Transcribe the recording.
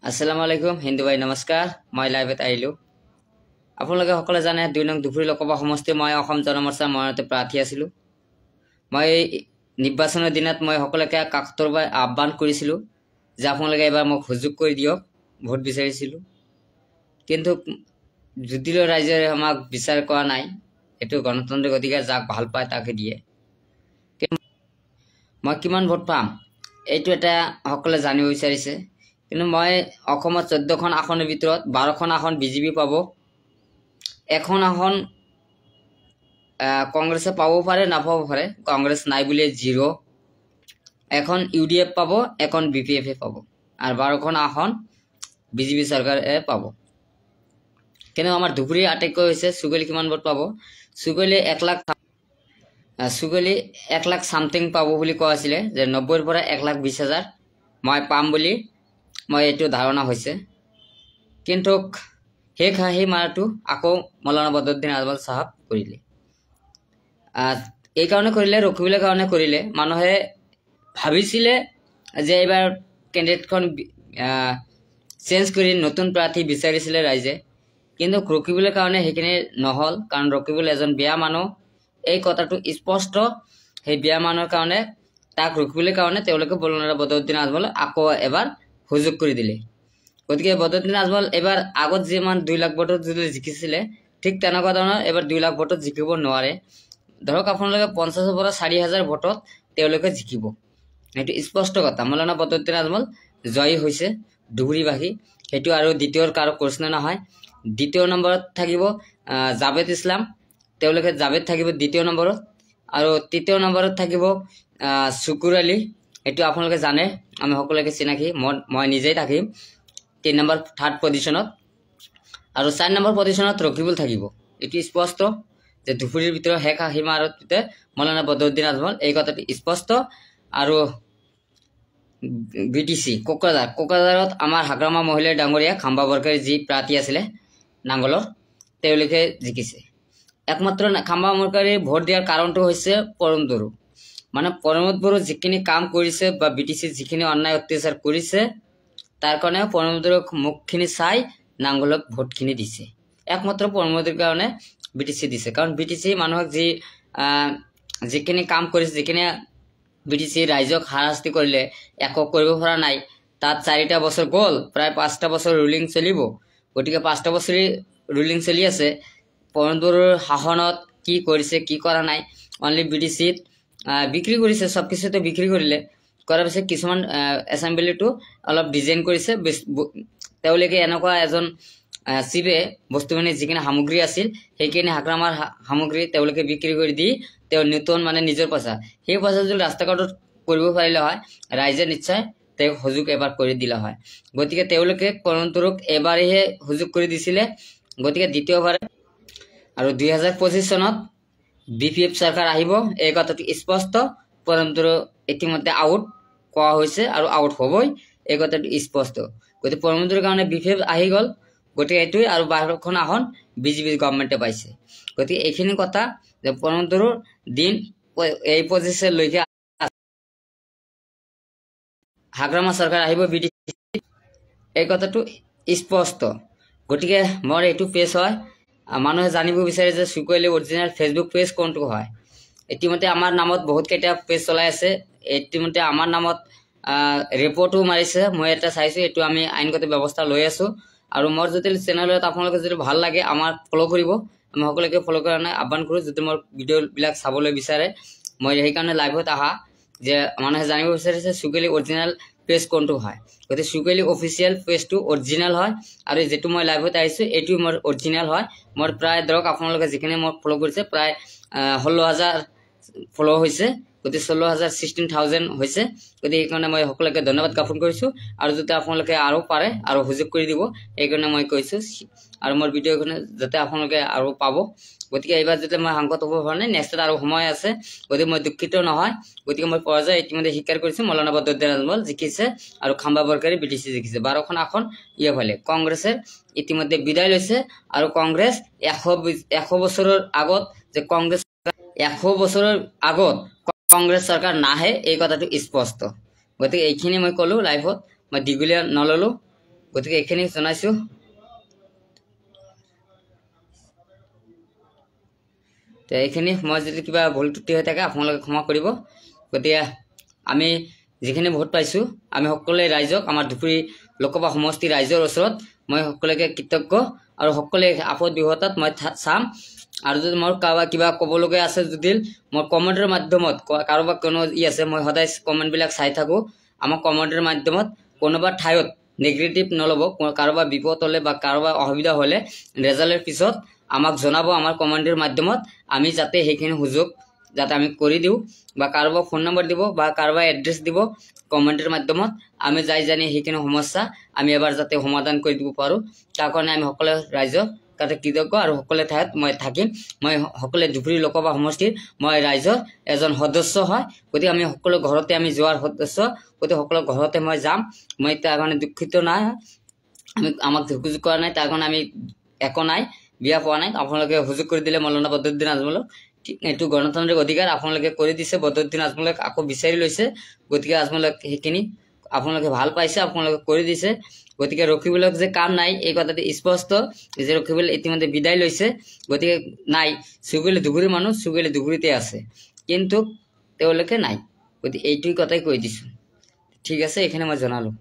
আসসালামু আলাইকুম হিন্দু ভাই নমস্কাৰ মই লাইভত আহিলো আপোনালোকে সকলে জানে ২ নং দুপুৰী লোকসভা সমষ্টি মই অসম জনমৰ্চাৰ মৰণতে প্ৰাৰ্থী আছিলো মই নিৰ্বাচনৰ দিনত মই সকলোকে কাকতৰভাৱে আহ্বান কৰিছিলো যে আপোনালোকে এবাৰ মোক সুযোগ কৰি দিয়ক ভোট বিচাৰিছিলো কিন্তু যদিও ৰাইজে আমাক বিচাৰ কৰা নাই এটো গণতন্ত্ৰৰ অধিকাৰ যাক ভাল পায় তাকে দিয়ে মই কিমান ভোট পাম এইটো এটা সকলে জানিব বিচাৰিছে কিন্তু মই অসমত 14খন আসনৰ ভিতৰত 12খন আসন বিজেপি পাব এখন আসন কংগ্ৰেছে পাব পাৰে নাপাব পাৰে কংগ্ৰেছ নাই বুলি 0 এখন ইউডিএফ পাব এখন বিপিএফ পাব আৰু 12খন আসন বিজেপি চৰকাৰে পাব কিন্তু আমাৰ দুপুৰী আটাইকৈ হৈছে সুগলি কিমান ভোট পাব সুগলি 1 লাখ সুগলি 1 লাখ সামথিং পাব বুলি কোৱা আছিল যে 90 ৰ পৰা 1,20,000 মই পাম বুলি মই এটো ধাৰণা হৈছে কিন্তু সেই মাৰটো আকৌ মৌলানা বদৰুদ্দিন আজমল সাহেব কৰিলে এই কাৰণে কৰিলে ৰখিবলৈ কাৰণে কৰিলে মানুহে ভাবিছিলে যে এবাৰ ক্যান্ডিডেটখন চেঞ্জ কৰি নতুন প্ৰাৰ্থী বিচাৰিছিলে ৰাইজে কিন্তু ৰখিবলৈ কাৰণে হেকিনে নহল কাৰণ ৰখিবলৈ এজন বিয়া মানুহ এই কথাটো স্পষ্ট সেই বিয়া মানুহৰ কাৰণে তাক ৰখিবলৈ কাৰণে তেওঁলোকে মৌলানা বদৰুদ্দিন আজমল আকৌ এবাৰ সুযোগ কৰি দিলে গতিকে বদৰুদ্দিন আজমল এবাৰ আগত যেমান 2 লাখ ভোটত যদি জিকিছিলে ঠিক তেনেকুৱা ধৰণৰ এবাৰ 2 লাখ ভোটত জিকিব নোৱাৰে ধৰক আপোনালোকে 50 ৰ পৰা 4,000 ভোটত তেওঁলোকে জিকিব এটো স্পষ্ট কথা মৌলানা বদৰুদ্দিন আজমল জয়ী হৈছে দুবুৰীবাসী হেতু আৰু দ্বিতীয়ৰ কাৰো প্ৰশ্ন নহয় দ্বিতীয় নম্বৰত থাকিব জাবেদ ইছলাম তেওঁলোকে জাবেদ থাকিব দ্বিতীয় নম্বৰত আৰু তৃতীয় নম্বৰত থাকিব শুকুৰ আলী এটো আপোনালোকে জানে আমি সকলোকে চিনাকি মই নিজেই থাকিম 3 নম্বৰ থাৰ্ড পজিশনত আৰু 4 নম্বৰ পজিশনত ৰকিবুল থাকিব এটো স্পষ্ট যে দুপুৰীৰ ভিতৰত হেকা হিমাৰতে মৌলানা বদৰুদ্দিন আজমল এই কথাটো স্পষ্ট আৰু বিটিসি কোকৰাঝাৰত আমাৰ হাগ্ৰামা মহিলা ডাঙৰীয়া খাম্বা বৰকাৰী যি প্ৰাৰ্থী আছিল নাঙ্গলৰ তেওঁলোকে জিকিছে একমাত্ৰ খাম্বা বৰকাৰী ভোট দিয়াৰ কাৰণটো হৈছে পৰমদৰু মানে পৰমদৰু যিখিনি কাম কৰিছে বা বিটিসি যিখিনি অন্যায় অত্যাচাৰ কৰিছে তাৰ কাৰণে পৰমদৰুক মুখখিনি চাই নাঙ্গলক ভোটখিনি দিছে একমাত্ৰ পৰমদৰুৰ কাৰণে বিটিসি দিছে কাৰণ বিটিসি মানুহক যিখিনি কাম কৰিছে যিখিনি বিটিসি ৰাইজক হাৰাস্তি কৰিলে একো কৰিব পৰা নাই তাত 4টা বছৰ গল প্ৰায় 5টা বছৰ ৰুলিং চলিব গতিকে 5টা বছৰি ৰুলিং চলি আছে পৰমদৰুৰ শাসনত কি কৰিছে কি কৰা নাই অনলি বিটিসি বিক্ৰী কৰিছে সব কিছুতে বিক্ৰী কৰিলে কৰাৰ পিছত কিছুমান এসেম্বলিটো অলপ ডিজাইন কৰিছে তেওঁলোকে এনেকুৱা এজন চিবে বস্তুমানে যিখিনি সামগ্ৰী আছিল সেইখিনি হাগ্ৰামাৰ সামগ্ৰী তেওঁলোকে বিক্ৰী কৰি দি তেওঁ নতুন মানে নিজৰ পইচা সেই পইচা যদি ৰাস্তা কাটত কৰিব পাৰিলে হয় ৰাইজে নিশ্চয় তেওঁ সুযোগ এবাৰ কৰি দিলা হয় গতিকে তেওঁলোকে পৰমদৰুক এবাৰহে সুযোগ কৰি দিছিলে গতিকে দ্বিতীয়বাৰ আৰু 2025 চনত বিপিএফ চৰকাৰ আহিব এই কথাটো স্পষ্ট পৰমদৰু ইতিমধ্যে আউট কোৱা হৈছে আৰু আউট হ'বই এই কথাটো স্পষ্ট গতিকে পৰমদৰুৰ কাৰণে বিপিএফ আহি গল গতিকে এইটোই আৰু 12খন আসন বিজেপি গভৰ্ণমেণ্টে পাইছে গতিকে এইখিনি কথা যে পৰমদৰুৰ দিন এই পজিশন লৈকে হাগ্ৰামা চৰকাৰ আহিব বিটিসি এই কথাটো স্পষ্ট গতিকে মোৰ এইটো পেজ হয় মানুহে জানিব বিচাৰে যে সুকৈলি অৰিজিনাল ফেসবুক পেজ কোনটো হয় ইতিমধ্যে আমাৰ নামত বহুত কেইটা পেজ চলাই আছে ইতিমধ্যে আমাৰ নামত ৰিপৰ্টও মাৰিছে মই এটা চাইছো এটো আমি আইনগত ব্যৱস্থা লৈ আছো আৰু মোৰ যদি চেনেলত আপোনালোকে যদি ভাল লাগে আমাৰ ফলো কৰিব আমি সকলোকে ফলো কৰাৰ আহ্বান কৰো যদি মোৰ ভিডিও বিলাক চাবলৈ বিচাৰে মই এই কাৰণে লাইভত আহা যে মানুহে জানিব বিচাৰিছে সুকৈলি অৰিজিনাল পেজ কোনটো হয় গতি সুকৈলি অফিচিয়েল পেজটো অৰিজিনাল হয় আৰু যেটো মই লাইভত আইছো এটো মোৰ অৰিজিনাল হয় মোৰ প্ৰায় ধৰক আপোনালোকে যিখিনি মোক ফলো কৰিছে প্ৰায় 16000 ফলো হৈছে গতি 16000 16000 হৈছে গতি এই কাৰণে মই সকলোকে ধন্যবাদ জ্ঞাপন কৰিছো আৰু যদি আপোনালোকে আৰু পাৰে আৰু সুযোগ কৰি দিব এই কাৰণে মই কৈছো আৰু মোৰ ভিডিওখনে যাতে আপোনালোকে আৰু পাব গতিকে এইবাৰ যদি মই হাংকত হ'ব মানে নেক্সট আৰু সময় আছে গতি মই দুঃখিত নহয় গতিকে মই পৰাজয় ইতিমধ্যে স্বীকাৰ কৰিছো মৌলানা বদৰুদ্দিন আজমল জিকিছে আৰু খাম্বা বৰকাৰী বিটিসি জিকিছে 12খন আসন ইফালে কংগ্ৰেছৰ ইতিমধ্যে বিদায় লৈছে আৰু কংগ্ৰেছ 100 বছৰৰ আগত যে কংগ্ৰেছ 100 বছৰৰ আগত কংগ্ৰেছ চৰকাৰ নাহে এই কথাটো স্পষ্ট গতিকে এইখিনি মই কলো লাইভত মই দিগুলিয়া নললো গতিকে এইখিনি জনাইছোঁ। তো এইখিনি মই যদি কিবা ভুল ত্ৰুটি হৈ থাকে আপোনালোকে ক্ষমা কৰিব। গতিকে আমি যিখিনি ভোট পাইছোঁ আমি সকলোৱে ৰাইজক, আমাৰ ধুবুৰী লোকসভা সমষ্টি ৰাইজৰ ওচৰত মই সকলোকে কৃতজ্ঞ, আৰু সকলোৱে আপদ বিপদত মই চাম। আৰু যদি মোৰ কাৰোবাৰ কিবা ক'বলগীয়া আছে যদি মোৰ কমেণ্টৰ মাধ্যমত, কাৰোবাৰ কোনো আছে, মই সদায় কমেণ্টবিলাক চাই থাকোঁ। আমাৰ কমেণ্টৰ মাধ্যমত কোনোবা ঠাইত নেগেটিভ নল'ব, কাৰোবাৰ বিপদ হ'লে বা কাৰোবাৰ অসুবিধা হ'লে ৰেজাল্টৰ পিছত আমাক জনাব আমাৰ কমেণ্টৰ মাধ্যমত, আমি যাতে সেইখিনি সুযোগ যাতে আমি কৰি দিওঁ, বা কাৰোবাৰ ফোন নম্বৰ দিব বা কাৰোবাৰ এড্ৰেছ দিব কমেণ্টৰ মাধ্যমত, আমি যাই জানি সেইখিনি সমস্যা আমি এবাৰ যাতে সমাধান কৰি দিব পাৰোঁ। তাৰ কাৰণে আমি সকলোৱে ৰাইজক তাতে কৃতজ্ঞ, আৰু সকলো ঠাইত মই থাকিম। মই সকলোৱে ধুবুৰী লোকসভা সমষ্টিৰ মই ৰাইজৰ এজন সদস্য হয়। গতিকে আমি সকলো ঘৰতে আমি যোৱাৰ সদস্য, গতিকে সকলো ঘৰতে মই যাম। মই তাৰ কাৰণে দুখিত নাই, আমাক সুযোগ কৰা নাই, তাৰ কাৰণে আমি একো নাই, বিয়া পোৱা নাই। আপোনালোকে সুযোগ কৰি দিলে মৌলানা বদৰুদ্দিন আজমলক, এইটো গণতান্ত্ৰিক অধিকাৰ আপোনালোকে কৰি দিছে। বদৰুদ্দিন আজমলক আকৌ বিচাৰি লৈছে, গতিকে আজমলক সেইখিনি আপোনালোকে ভাল পাইছে, আপোনালোকে কৰি দিছে। গতিকে ৰখিবলৈ যে কাম নাই এই কথাটো স্পষ্ট, যে ৰখিবলৈ ইতিমধ্যে বিদায় লৈছে। গতিকে নাই, চুগুলি ধুবুৰী মানুহ চুগুলি ধুবুৰীতে আছে, কিন্তু তেওঁলোকে নাই। গতিকে এইটোই কথাই কৈ দিছোঁ। ঠিক আছে, এইখিনি মই জনালোঁ।